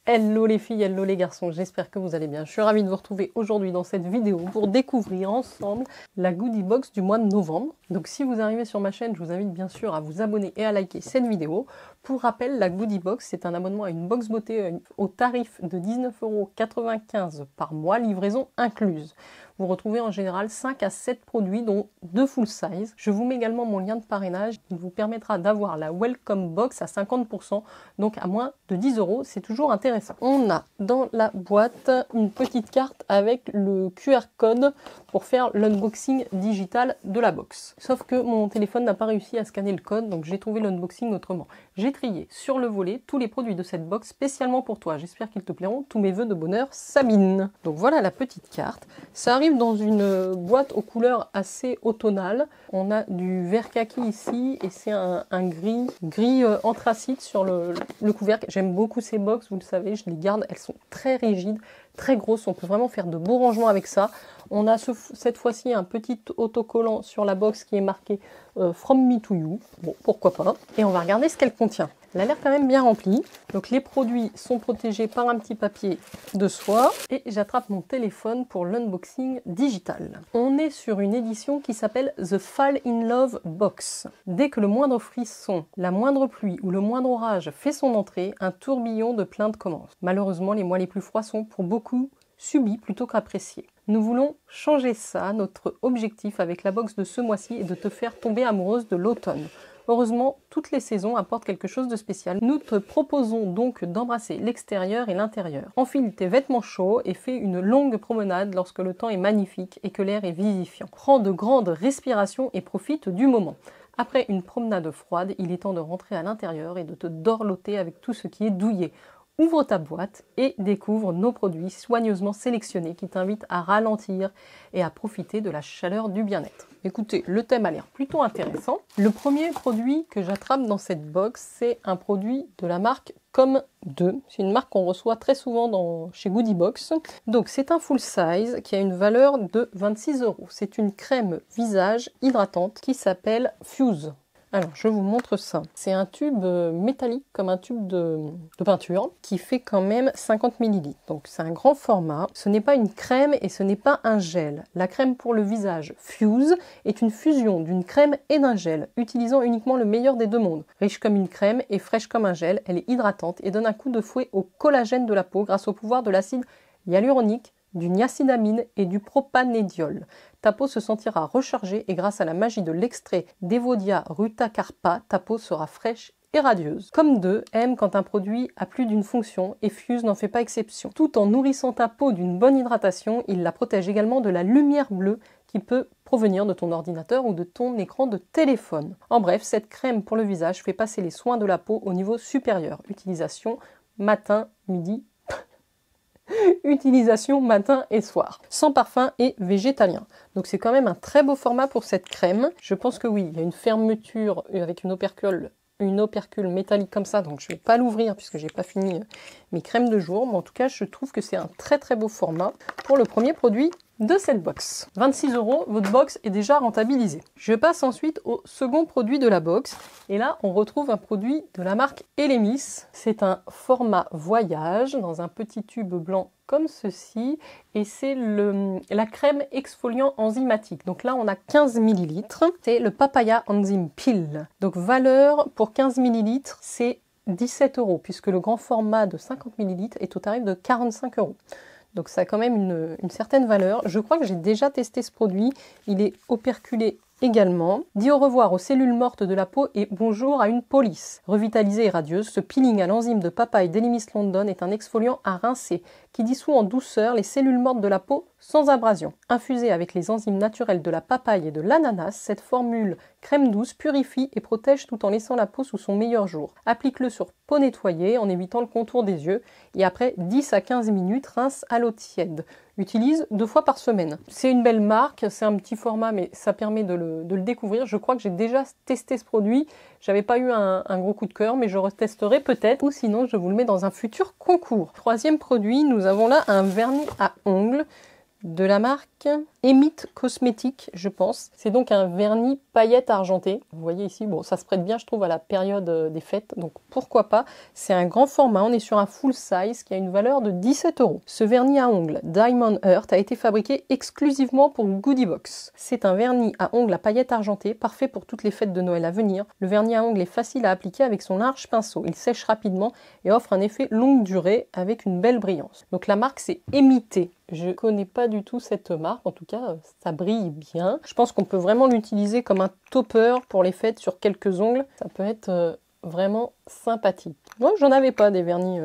Hello les filles, hello les garçons, j'espère que vous allez bien. Je suis ravie de vous retrouver aujourd'hui dans cette vidéo pour découvrir ensemble la goodie box du mois de novembre. Donc si vous arrivez sur ma chaîne, je vous invite bien sûr à vous abonner et à liker cette vidéo. Pour rappel, la goodie box, c'est un abonnement à une box beauté au tarif de 19,95 € par mois, livraison incluse. Vous retrouvez en général 5 à 7 produits, dont 2 full size. Je vous mets également mon lien de parrainage. Il vous permettra d'avoir la Welcome Box à 50%, donc à moins de 10 €. C'est toujours intéressant. On a dans la boîte une petite carte avec le QR code pour faire l'unboxing digital de la box. Sauf que mon téléphone n'a pas réussi à scanner le code, donc j'ai trouvé l'unboxing autrement. J'ai trié sur le volet tous les produits de cette box spécialement pour toi. J'espère qu'ils te plairont. Tous mes vœux de bonheur, Sabine. Donc voilà la petite carte. Ça arrive dans une boîte aux couleurs assez automnales. On a du vert kaki ici et c'est un gris anthracite sur le couvercle. J'aime beaucoup ces box, vous le savez, je les garde. Elles sont très rigides, très grosses. On peut vraiment faire de beaux rangements avec ça. On a cette fois-ci un petit autocollant sur la box qui est marqué From Me to You. Bon, pourquoi pas. Et on va regarder ce qu'elle contient. Elle a l'air quand même bien remplie. Donc les produits sont protégés par un petit papier de soie. Et j'attrape mon téléphone pour l'unboxing digital. On est sur une édition qui s'appelle The Fall in Love Box. Dès que le moindre frisson, la moindre pluie ou le moindre orage fait son entrée, un tourbillon de plaintes commence. Malheureusement, les mois les plus froids sont pour beaucoup subis plutôt qu'appréciés. Nous voulons changer ça. Notre objectif avec la box de ce mois-ci est de te faire tomber amoureuse de l'automne. Heureusement, toutes les saisons apportent quelque chose de spécial. Nous te proposons donc d'embrasser l'extérieur et l'intérieur. Enfile tes vêtements chauds et fais une longue promenade lorsque le temps est magnifique et que l'air est vivifiant. Prends de grandes respirations et profite du moment. Après une promenade froide, il est temps de rentrer à l'intérieur et de te dorloter avec tout ce qui est douillet. Ouvre ta boîte et découvre nos produits soigneusement sélectionnés qui t'invitent à ralentir et à profiter de la chaleur du bien-être. Écoutez, le thème a l'air plutôt intéressant. Le premier produit que j'attrape dans cette box, c'est un produit de la marque Comme2. C'est une marque qu'on reçoit très souvent chez Goodie Box. Donc c'est un full size qui a une valeur de 26 €. C'est une crème visage hydratante qui s'appelle Fuse. Alors, je vous montre ça. C'est un tube métallique, comme un tube de peinture, qui fait quand même 50 ml. Donc, c'est un grand format. Ce n'est pas une crème et ce n'est pas un gel. La crème pour le visage Fuse est une fusion d'une crème et d'un gel, utilisant uniquement le meilleur des deux mondes. Riche comme une crème et fraîche comme un gel, elle est hydratante et donne un coup de fouet au collagène de la peau grâce au pouvoir de l'acide hyaluronique, du niacinamide et du propanédiol. Ta peau se sentira rechargée et grâce à la magie de l'extrait d'Evodia rutacarpa, ta peau sera fraîche et radieuse. Comme2 aime quand un produit a plus d'une fonction et Fuse n'en fait pas exception. Tout en nourrissant ta peau d'une bonne hydratation, il la protège également de la lumière bleue qui peut provenir de ton ordinateur ou de ton écran de téléphone. En bref, cette crème pour le visage fait passer les soins de la peau au niveau supérieur. Utilisation matin, midi, utilisation matin et soir, sans parfum et végétalien. Donc c'est quand même un très beau format pour cette crème. Je pense que oui, il y a une fermeture avec une opercule métallique comme ça, donc je ne vais pas l'ouvrir puisque j'ai pas fini mes crèmes de jour, mais en tout cas je trouve que c'est un très très beau format pour le premier produit de cette box. 26 €, votre box est déjà rentabilisée. Je passe ensuite au second produit de la box et là on retrouve un produit de la marque Elemis. C'est un format voyage dans un petit tube blanc comme ceci et c'est la crème exfoliant enzymatique. Donc là on a 15 ml, c'est le Papaya Enzyme Peel. Donc valeur pour 15 ml c'est 17 € puisque le grand format de 50 ml est au tarif de 45 €. Donc ça a quand même une certaine valeur. Je crois que j'ai déjà testé ce produit. Il est operculé également. Dis au revoir aux cellules mortes de la peau et bonjour à une police. Revitalisée et radieuse, ce peeling à l'enzyme de papaye d'Elemis London est un exfoliant à rincer qui dissout en douceur les cellules mortes de la peau sans abrasion. Infusée avec les enzymes naturelles de la papaye et de l'ananas, cette formule crème douce purifie et protège tout en laissant la peau sous son meilleur jour. Applique-le sur peau nettoyée en évitant le contour des yeux et après 10 à 15 minutes, rince à l'eau tiède. Utilise 2 fois par semaine. C'est une belle marque, c'est un petit format mais ça permet de le découvrir. Je crois que j'ai déjà testé ce produit. J'avais pas eu un gros coup de cœur mais je retesterai peut-être ou sinon je vous le mets dans un futur concours. Troisième produit, nous avons là un vernis à ongles de la marque Emit Cosmétique, je pense. C'est donc un vernis paillettes argentées. Vous voyez ici, bon, ça se prête bien, je trouve, à la période des fêtes, donc pourquoi pas. C'est un grand format, on est sur un full size qui a une valeur de 17 €. Ce vernis à ongles Diamond Earth a été fabriqué exclusivement pour Goodie Box. C'est un vernis à ongles à paillettes argentées, parfait pour toutes les fêtes de Noël à venir. Le vernis à ongles est facile à appliquer avec son large pinceau. Il sèche rapidement et offre un effet longue durée avec une belle brillance. Donc la marque, c'est Emité. Je connais pas du tout cette marque, en tout cas ça brille bien. Je pense qu'on peut vraiment l'utiliser comme un topper pour les fêtes sur quelques ongles. Ça peut être vraiment sympathique. Moi j'en avais pas des vernis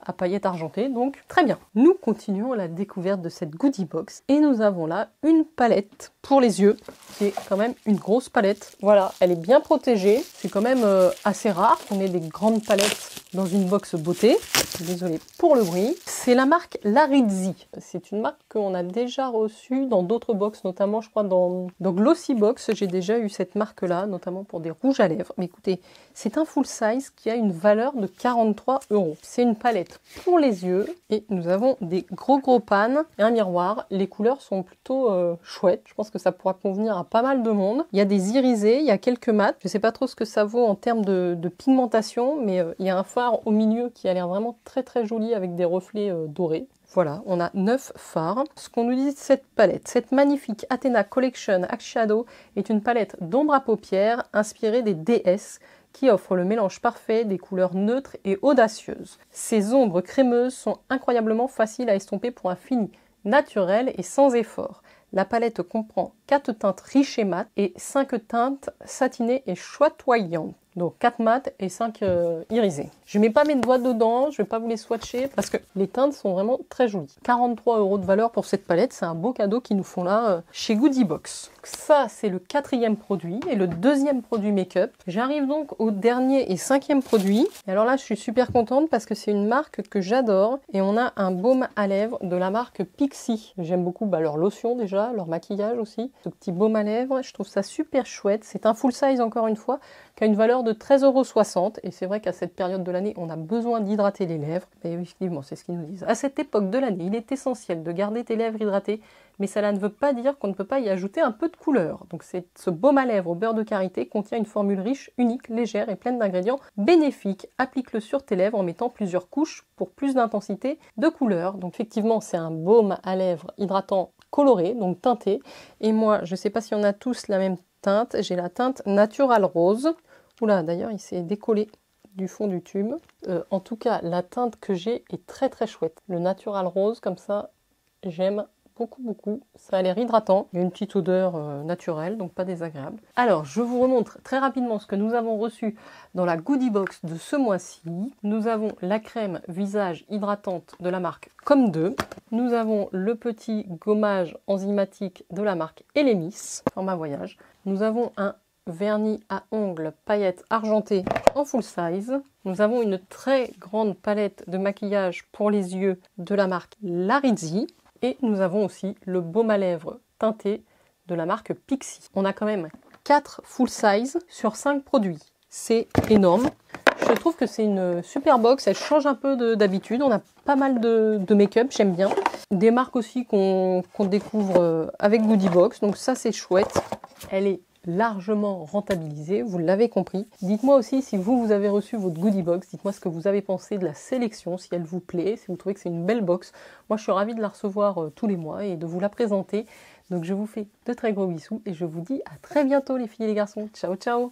à paillettes argentées, donc très bien. Nous continuons la découverte de cette goodie box et nous avons là une palette pour les yeux qui est quand même une grosse palette. Voilà, elle est bien protégée. C'est quand même assez rare qu'on ait des grandes palettes dans une box beauté. Désolée pour le bruit. C'est la marque Larizzi. C'est une marque qu'on a déjà reçue dans d'autres box, notamment je crois dans Glossy Box. J'ai déjà eu cette marque-là, notamment pour des rouges à lèvres. Mais écoutez, c'est un full size qui a une valeur de 43 €. C'est une palette pour les yeux et nous avons des gros pans et un miroir. Les couleurs sont plutôt chouettes. Je pense que ça pourra convenir à pas mal de monde. Il y a des irisés, il y a quelques mats. Je sais pas trop ce que ça vaut en termes de pigmentation, mais il y a un fard au milieu qui a l'air vraiment très joli avec des reflets dorés. Voilà, on a 9 fards. Ce qu'on nous dit de cette palette, cette magnifique Athena Collection Eyeshadow est une palette d'ombre à paupières inspirée des déesses qui offre le mélange parfait des couleurs neutres et audacieuses. Ces ombres crémeuses sont incroyablement faciles à estomper pour un fini naturel et sans effort. La palette comprend 4 teintes riches et mates et 5 teintes satinées et chatoyantes. Donc 4 mat et 5 irisés. Je ne mets pas mes doigts dedans, je ne vais pas vous les swatcher parce que les teintes sont vraiment très jolies. 43 € de valeur pour cette palette, c'est un beau cadeau qu'ils nous font là chez Goodie Box. Ça, c'est le 4e produit et le 2e produit make-up. J'arrive donc au dernier et 5e produit. Et alors là, je suis super contente parce que c'est une marque que j'adore et on a un baume à lèvres de la marque Pixi. J'aime beaucoup leur lotion déjà, leur maquillage aussi. Ce petit baume à lèvres, je trouve ça super chouette. C'est un full size encore une fois, qui a une valeur de 13,60 € et c'est vrai qu'à cette période de l'année, on a besoin d'hydrater les lèvres. Et effectivement, c'est ce qu'ils nous disent. À cette époque de l'année, il est essentiel de garder tes lèvres hydratées, mais cela ne veut pas dire qu'on ne peut pas y ajouter un peu de couleur. Donc ce baume à lèvres au beurre de karité contient une formule riche, unique, légère et pleine d'ingrédients bénéfiques. Applique-le sur tes lèvres en mettant plusieurs couches pour plus d'intensité de couleur. Donc effectivement, c'est un baume à lèvres hydratant coloré, donc teinté. Et moi, je ne sais pas si on a tous la même teinte, j'ai la teinte Natural Rose. Oula, d'ailleurs, il s'est décollé du fond du tube. En tout cas, la teinte que j'ai est très chouette. Le Natural Rose, comme ça, j'aime beaucoup. Ça a l'air hydratant. Il y a une petite odeur naturelle, donc pas désagréable. Alors, je vous remontre très rapidement ce que nous avons reçu dans la Goodie Box de ce mois-ci. Nous avons la crème visage hydratante de la marque Comme 2. Nous avons le petit gommage enzymatique de la marque Elemis, format voyage. Nous avons un vernis à ongles paillettes argentées en full size. Nous avons une très grande palette de maquillage pour les yeux de la marque Larizzi. Et nous avons aussi le baume à lèvres teinté de la marque Pixi. On a quand même 4 full size sur 5 produits. C'est énorme. Je trouve que c'est une super box, elle change un peu d'habitude. On a pas mal de make-up, j'aime bien. Des marques aussi qu'on découvre avec Goodie Box, donc ça c'est chouette. Elle est largement rentabilisée, vous l'avez compris. Dites-moi aussi si vous avez reçu votre Goodie Box, dites-moi ce que vous avez pensé de la sélection, si elle vous plaît, si vous trouvez que c'est une belle box. Moi je suis ravie de la recevoir tous les mois et de vous la présenter. Donc je vous fais de très gros bisous et je vous dis à très bientôt les filles et les garçons. Ciao ciao!